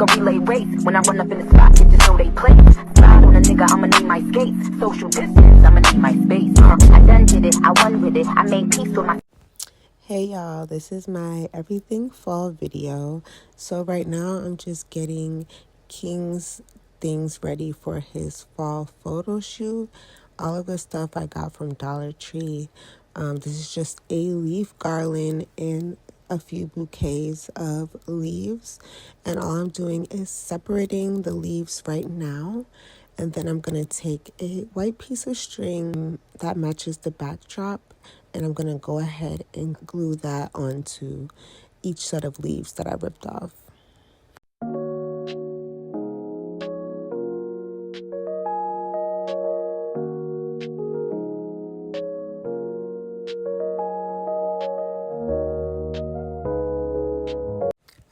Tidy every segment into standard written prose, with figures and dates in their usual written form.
a relay race. When I run up in the spot, bitches know they place. Slide on a nigga, I'ma need my skates. Social distance, I'ma need my space. I done did it, I won with it. I made peace with my... Hey y'all, this is my everything fall video. So right now I'm just getting King's things ready for his fall photo shoot. All of the stuff I got from Dollar Tree. This is just a leaf garland and a few bouquets of leaves. And all I'm doing is separating the leaves right now. And then I'm going to take a white piece of string that matches the backdrop, and I'm going to go ahead and glue that onto each set of leaves that I ripped off.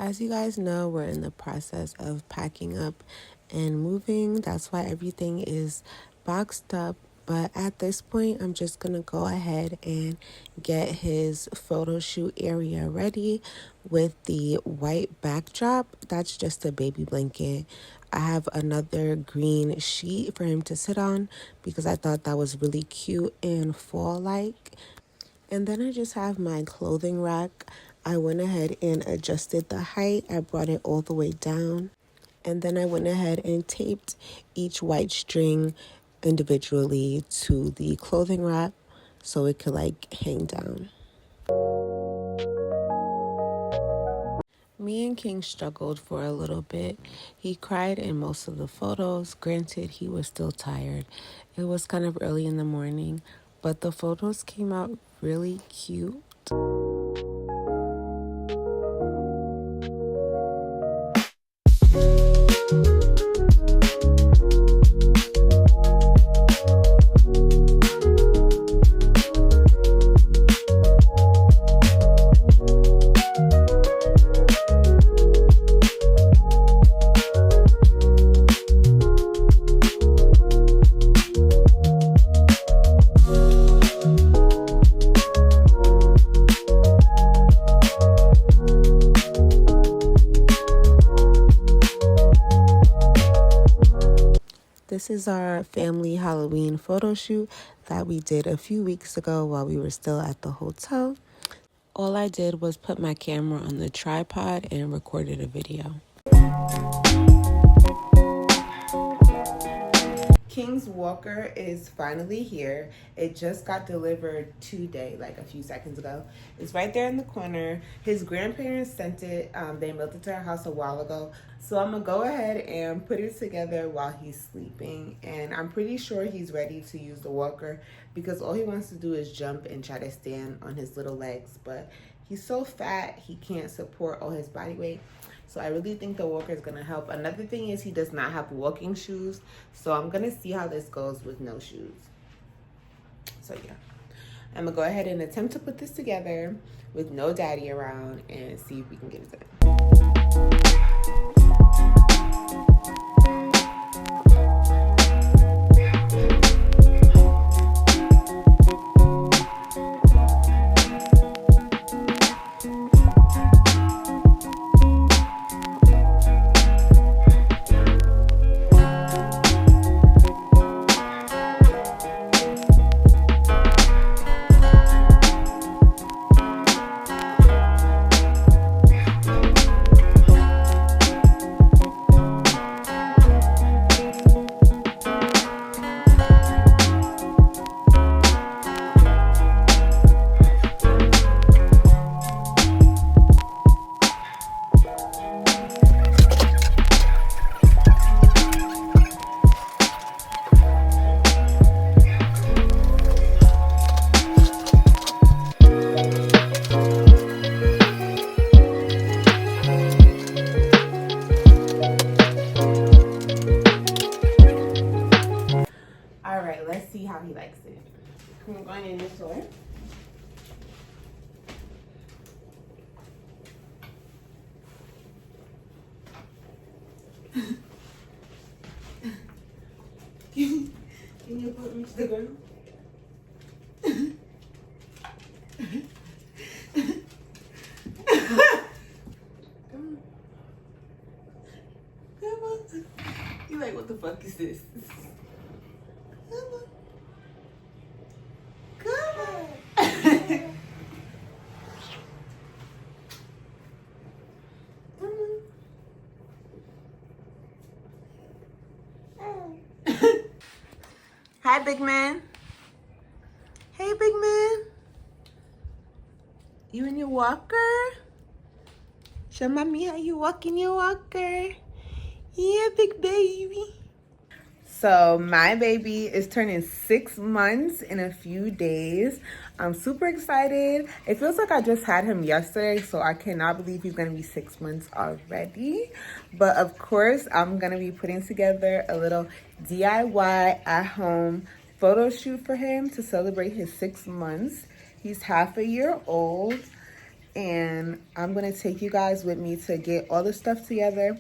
As you guys know, we're in the process of packing up and moving. That's why everything is boxed up. But at this point, I'm just going to go ahead and get his photo shoot area ready with the white backdrop. That's just a baby blanket. I have another green sheet for him to sit on because I thought that was really cute and fall-like. And then I just have my clothing rack. I went ahead and adjusted the height. I brought it all the way down. And then I went ahead and taped each white string individually to the clothing rack so it could like hang down. Me and King struggled for a little bit. He cried in most of the photos. Granted, he was still tired. It was kind of early in the morning, but the photos came out really cute. This is our family Halloween photo shoot that we did a few weeks ago while we were still at the hotel. All I did was put my camera on the tripod and recorded a video. King's walker is finally here. It just got delivered today, like a few seconds ago. It's right there in the corner. His grandparents sent it. They mailed it to our house a while ago. So I'm gonna go ahead and put it together while he's sleeping. And I'm pretty sure he's ready to use the walker because all he wants to do is jump and try to stand on his little legs. But he's so fat, he can't support all his body weight. So I really think the walker is gonna help. Another thing is he does not have walking shoes. So I'm gonna see how this goes with no shoes. So yeah, I'm gonna go ahead and attempt to put this together with no daddy around and see if we can get it done. Let's see how he likes it. I'm going in this way. Can you put me to the ground? Come on. Come on. You like, what the fuck is this? Come on. Come on. Hi, big man. Hey, big man. You in your walker? Show mommy how you walk in your walker. Yeah, big baby. So my baby is turning 6 months in a few days. I'm super excited. It feels like I just had him yesterday, so I cannot believe he's gonna be 6 months already. But of course, I'm gonna be putting together a little DIY at home photo shoot for him to celebrate his 6 months. He's half a year old, and I'm gonna take you guys with me to get all the stuff together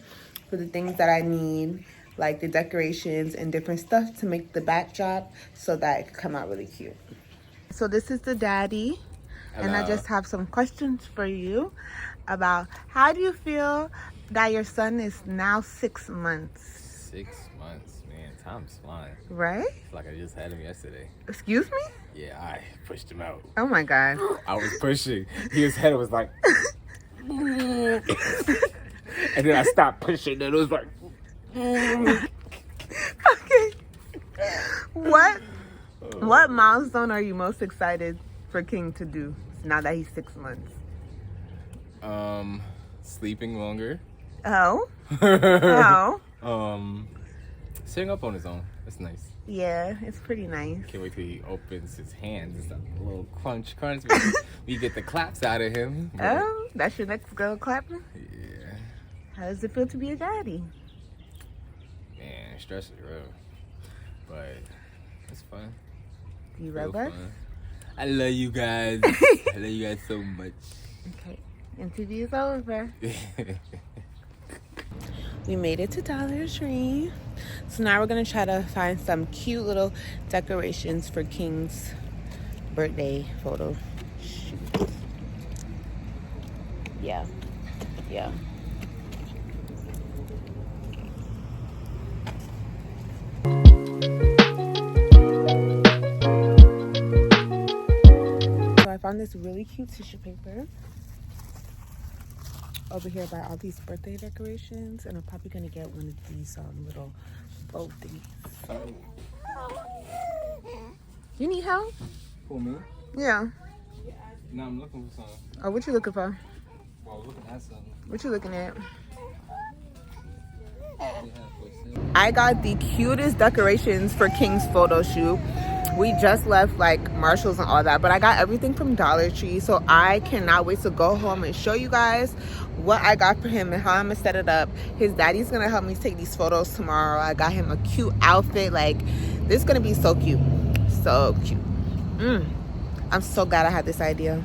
for the things that I need, like the decorations and different stuff to make the backdrop so that it can come out really cute. So this is the daddy. Hello. And I just have some questions for you about how do you feel that your son is now 6 months? 6 months, man, time's flying. Right? It's like I just had him yesterday. Excuse me? Yeah, I pushed him out. Oh my God. I was pushing. His head was like... And then I stopped pushing, and it was like... Okay. What milestone are you most excited for King to do now that he's 6 months? Sleeping longer. Oh? Oh? Sitting up on his own. That's nice. Yeah, it's pretty nice. Can't wait till he opens his hands. It's like a little crunch. We get the claps out of him. Oh, that's your next girl clapping? Yeah. How does it feel to be a daddy? Man, stress is real. But it's fun. You robust? I love you guys. I love you guys so much. Okay, interview is over. We made it to Dollar Tree. So now we're gonna try to find some cute little decorations for King's birthday photo shoot. Yeah. So I found this really cute tissue paper over here by all these birthday decorations, and I'm probably gonna get one of these little bow thingies. You need help? For me? Yeah. No, I'm looking for something. Oh, what you looking for? Well, I was looking at something. What you looking at? I got the cutest decorations for King's photo shoot. We just left like Marshall's and all that, but I got everything from Dollar Tree, so I cannot wait to go home and show you guys what I got for him and how I'm gonna set it up. His daddy's gonna help me take these photos tomorrow. I got him a cute outfit. Like, this is gonna be so cute. So cute. I'm so glad I had this idea.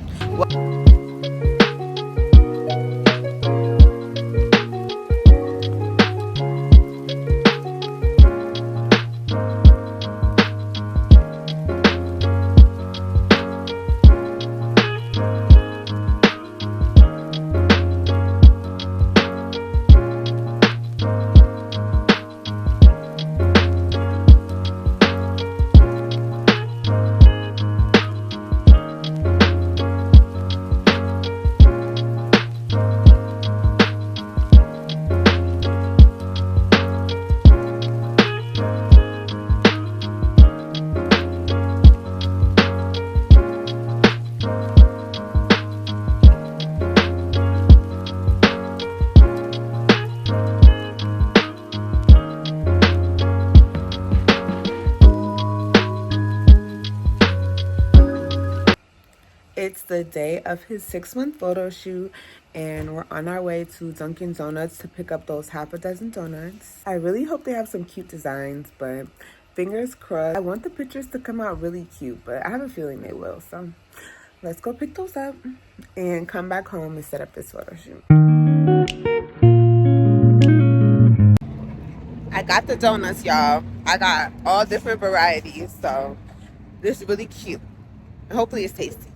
It's the day of his 6-month photo shoot, and we're on our way to Dunkin' Donuts to pick up those half a dozen donuts. I really hope they have some cute designs, but fingers crossed. I want the pictures to come out really cute, but I have a feeling they will. So let's go pick those up and come back home and set up this photo shoot. I got the donuts, y'all. I got all different varieties, so this is really cute. Hopefully it's tasty.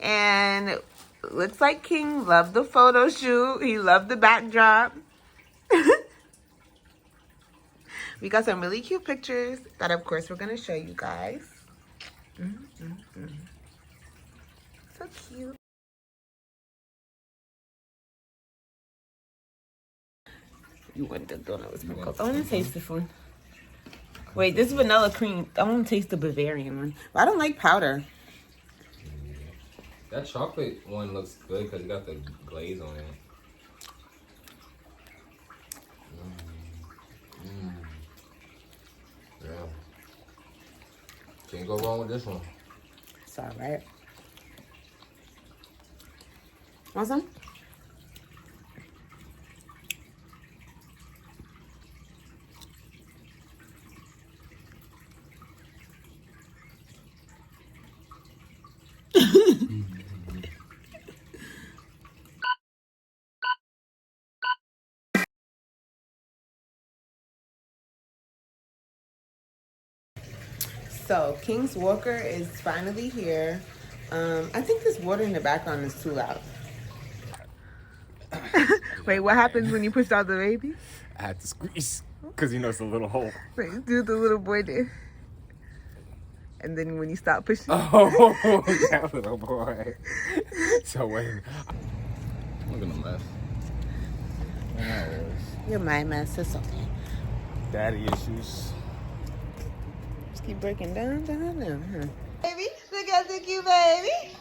And looks like King loved the photo shoot. He loved the backdrop. We got some really cute pictures that, of course, we're going to show you guys. So cute. You want the donut with sprinkles. I want to taste this one. Wait, this is vanilla cream. I want to taste the Bavarian one. But I don't like powder. That chocolate one looks good because it got the glaze on it. Yeah. Can't go wrong with this one. It's all right. Want some? So King's Walker is finally here. I think this water in the background is too loud. Wait, what happens when you push out the baby? I had to squeeze because you know it's a little hole. Wait, do the little boy did. And then when you stop pushing. Oh, that little boy. So wait. Look at the mess. You're my mess. It's okay. Daddy issues. Just keep breaking down. Huh? Baby, look at the cute baby.